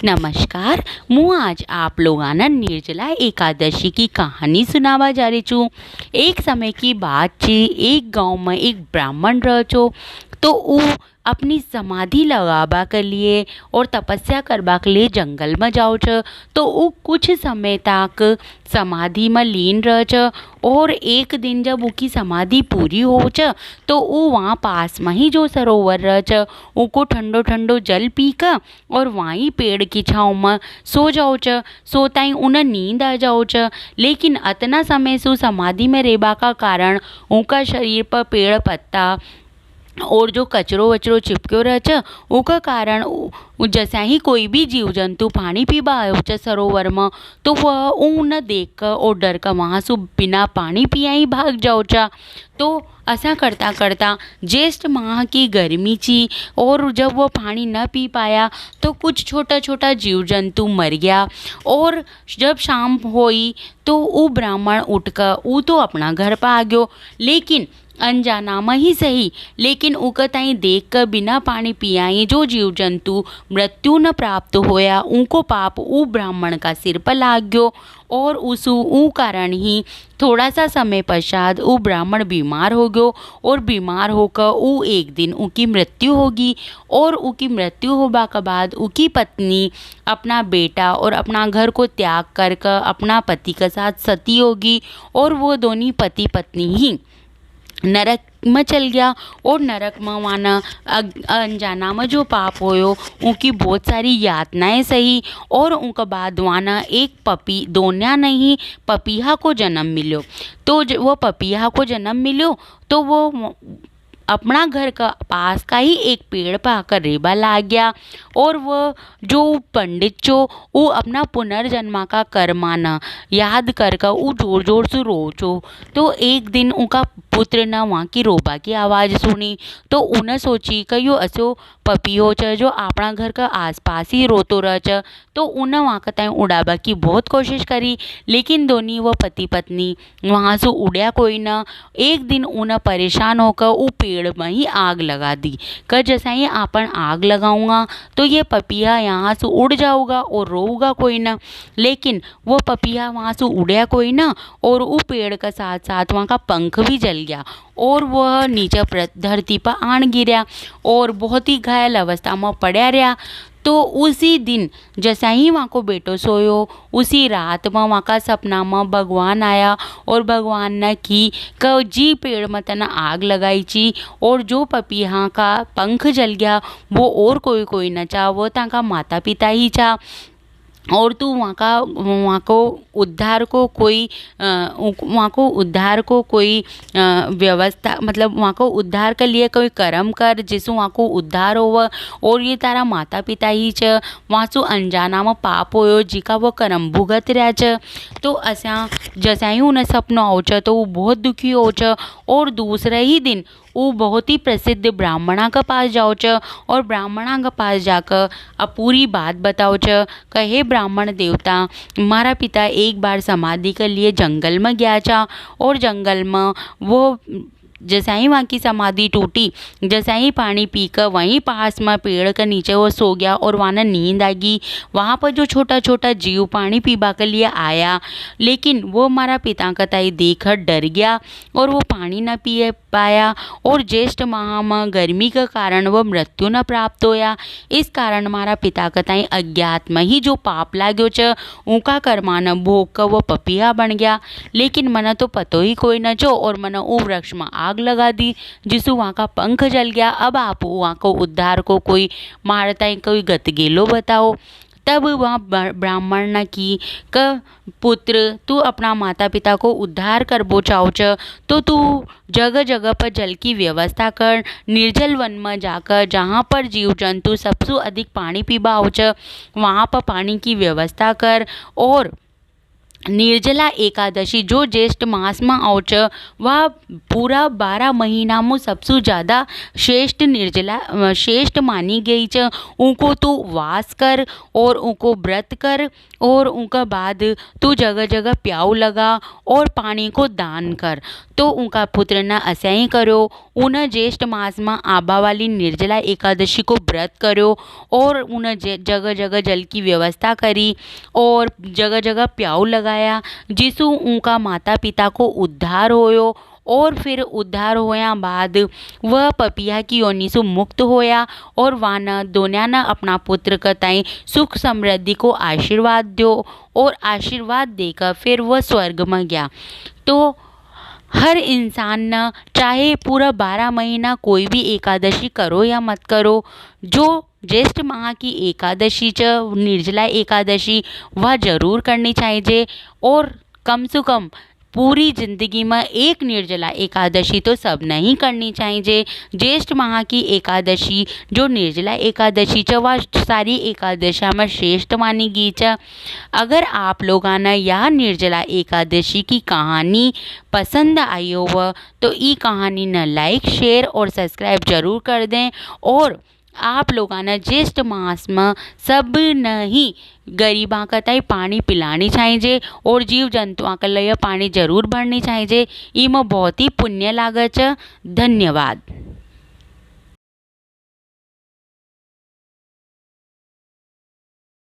नमस्कार। मुँ आज आप लोगान निर्जला एकादशी की कहानी सुनावा जा रही छूँ। एक समय की बात छे, एक गांव में एक ब्राह्मण रह छो। तो ऊ अपनी समाधि लगाबा के लिए और तपस्या करबा के लिए जंगल में जाओ छ। तो ऊ कुछ समय तक समाधि में लीन रह छ और एक दिन जब ऊकी समाधि पूरी हो छ तो ऊ वहाँ पास में ही जो सरोवर रह छ ऊको ठंडो ठंडो जल पी कर और वहीं पेड़ की छाँव में सो जाओ छ। सोताई उन्हें नींद आ जाओ छ। लेकिन अतना समय से समाधि में रहबा का कारण उनका शरीर पर पेड़ पत्ता और जो कचरो वचरो चिपक्यो रह छ उका कारण जैसा ही कोई भी जीव जंतु पानी पीबा आयो छ सरोवर में तो वह उन देख कर और डर कर वहाँ से बिना पानी पिया ही भाग जाओ छ। तो ऐसा करता करता ज्येष्ठ माह की गर्मी थी और जब वो पानी न पी पाया तो कुछ छोटा छोटा जीव जंतु मर गया। और जब शाम हुई तो वो ब्राह्मण उठकर वो तो अपना घर पर आ गयो, लेकिन अनजाना में ही सही लेकिन उका ताई देख कर बिना पानी पियाई जो जीव जंतु मृत्यु न प्राप्त होया उनको पाप ऊ ब्राह्मण का सिर पर लाग गयो। और ऊ कारण ही थोड़ा सा समय पश्चात ऊ ब्राह्मण बीमार हो गयो और बीमार होकर ऊ एक दिन उनकी मृत्यु होगी। और उनकी मृत्यु होने के बाद उनकी पत्नी अपना बेटा और अपना घर को त्याग कर अपना पति के साथ सती होगी और वो दोनों पति पत्नी ही नरक में चल गया। और नरक में वाना अनजाना में जो पाप होयो उनकी बहुत सारी यातनाएं सही और उनके बाद वाना एक पपी दोन्या नहीं पपीहा को जन्म मिलो। तो वो पपीहा को जन्म मिलो तो वो अपना घर का पास का ही एक पेड़ पर आकर रेबा लाग गया। और वह जो पंडित जो वो अपना पुनर्जन्मा का कर्माना याद कर वो जोर जोर से रोचो। तो एक दिन उनका पुत्र ने वहाँ की रोबा की आवाज़ सुनी तो उन्हें सोची कि यो असो पपियो छ जो अपना घर का आसपास ही रोतो रह छ। तो उन्हें वहाँ का ताई उड़ाबा की बहुत कोशिश करी लेकिन दोनों वो पति पत्नी वहाँ से उड़या कोई ना। एक दिन उन्हें परेशान होकर वो पेड़ में ही आग लगा दी कि जैसा ही आपन आग लगाऊंगा तो ये पपिया यहाँ से उड़ जाऊगा और रोऊगा कोई ना। लेकिन वो पपिया वहाँ से उड़या कोई ना और वो पेड़ के साथ साथ वहाँ का पंख भी जल गया और वह नीचे धरती पर आन गिरा और बहुत ही घायल अवस्था में पड़ा रहा। तो उसी दिन जैसा ही वहाँ को बेटो सोयो उसी रात में वहाँ का सपना में भगवान आया और भगवान ने की जी पेड़ में तना आग लगाई ची और जो पपीहा का पंख जल गया वो और कोई न चा वो ताका माता पिता ही चा। और तू वहाँ को उद्धार को कोई व्यवस्था मतलब वहाँ को उद्धार के लिए कोई कर्म कर जिससे वहाँ को उद्धार हो। और ये तारा माता पिता ही छ वहाँ से अनजाना में पाप होयो जिका वो कर्म भुगत रहा छ। तो असा जैसा ही उन्हें सपना हो छ तो वो बहुत दुखी हो छ और दूसरे ही दिन वो बहुत ही प्रसिद्ध ब्राह्मणा के पास जाओ छ और ब्राह्मणा के पास जाकर अब पूरी बात बताओ छ कि हे ब्राह्मण देवता मारा पिता एक बार समाधि के लिए जंगल में गया था और जंगल में वो जैसा ही वहाँ की समाधि टूटी जैसा ही पानी पीकर वहीं पास में पेड़ के नीचे वो सो गया और वहाँ नींद आ गई। वहाँ पर जो छोटा छोटा जीव पानी पीबा के लिए आया लेकिन वो हमारा पिता का ताई देखकर डर गया और वो पानी न पी पाया और ज्येष्ठ माह में गर्मी के कारण वो मृत्यु न प्राप्त होया। इस कारण हमारा पिता का ताई अज्ञात में ही जो पाप लाग्यो छ उनका कर्मान भोग कर वो पपिया बन गया। लेकिन मना तो पतो ही कोई न छो और मना वो वृक्ष में आग लगा दी जिससे वहाँ का पंख जल गया। अब आप वहाँ को उद्धार को कोई मारता कोई गत गेलो बताओ। तब वह ब्राह्मण ने की क पुत्र तू अपना माता पिता को उद्धार कर बो चाहो छ तो तू जगह जगह पर जल की व्यवस्था कर, निर्जल वन में जाकर जहाँ पर जीव जंतु सबसे अधिक पानी पीबा हो छ वहाँ पर पानी की व्यवस्था कर और निर्जला एकादशी जो ज्येष्ठ मास में आवे छे वह पूरा 12 महीना में सबसे ज़्यादा श्रेष्ठ मानी गई है। उनको तो वास कर और उनको व्रत कर और उनका बाद तू जगह जगह प्याऊ लगा और पानी को दान कर। तो उनका पुत्र ने ऐसा ही करो। उन ज्येष्ठ मास में आबा वाली निर्जला एकादशी को व्रत करो और उन जगह जगह जल की व्यवस्था करी और जगह जगह प्याऊ लगाया, जिससे उनका माता पिता को उद्धार होयो। और फिर उद्धार होया बाद वह पपिया की योनि से मुक्त होया और वाना दोनों ने अपना पुत्र कताई सुख समृद्धि को आशीर्वाद दो और आशीर्वाद देकर फिर वह स्वर्ग में गया। तो हर इंसान न चाहे पूरा 12 महीना कोई भी एकादशी करो या मत करो, जो ज्येष्ठ माह की एकादशी च निर्जला एकादशी वह जरूर करनी चाहिए। और कम से कम पूरी ज़िंदगी में एक निर्जला एकादशी तो सब नहीं करनी चाहिए। ज्येष्ठ माह की एकादशी जो निर्जला एकादशी च वह सारी एकादशा में श्रेष्ठ मानी गई है। अगर आप लोगों ने यह निर्जला एकादशी की कहानी पसंद आई हो तो ई कहानी न लाइक शेयर और सब्सक्राइब जरूर कर दें। और आप लोगों ने ज्येष्ठ मास में सब नहीं गरीबा का ताई पानी पिलानी चाहिए और जीव जंतुओं के लिए पानी जरूर भरनी चाहिए। इमें बहुत ही पुण्य लागत। धन्यवाद।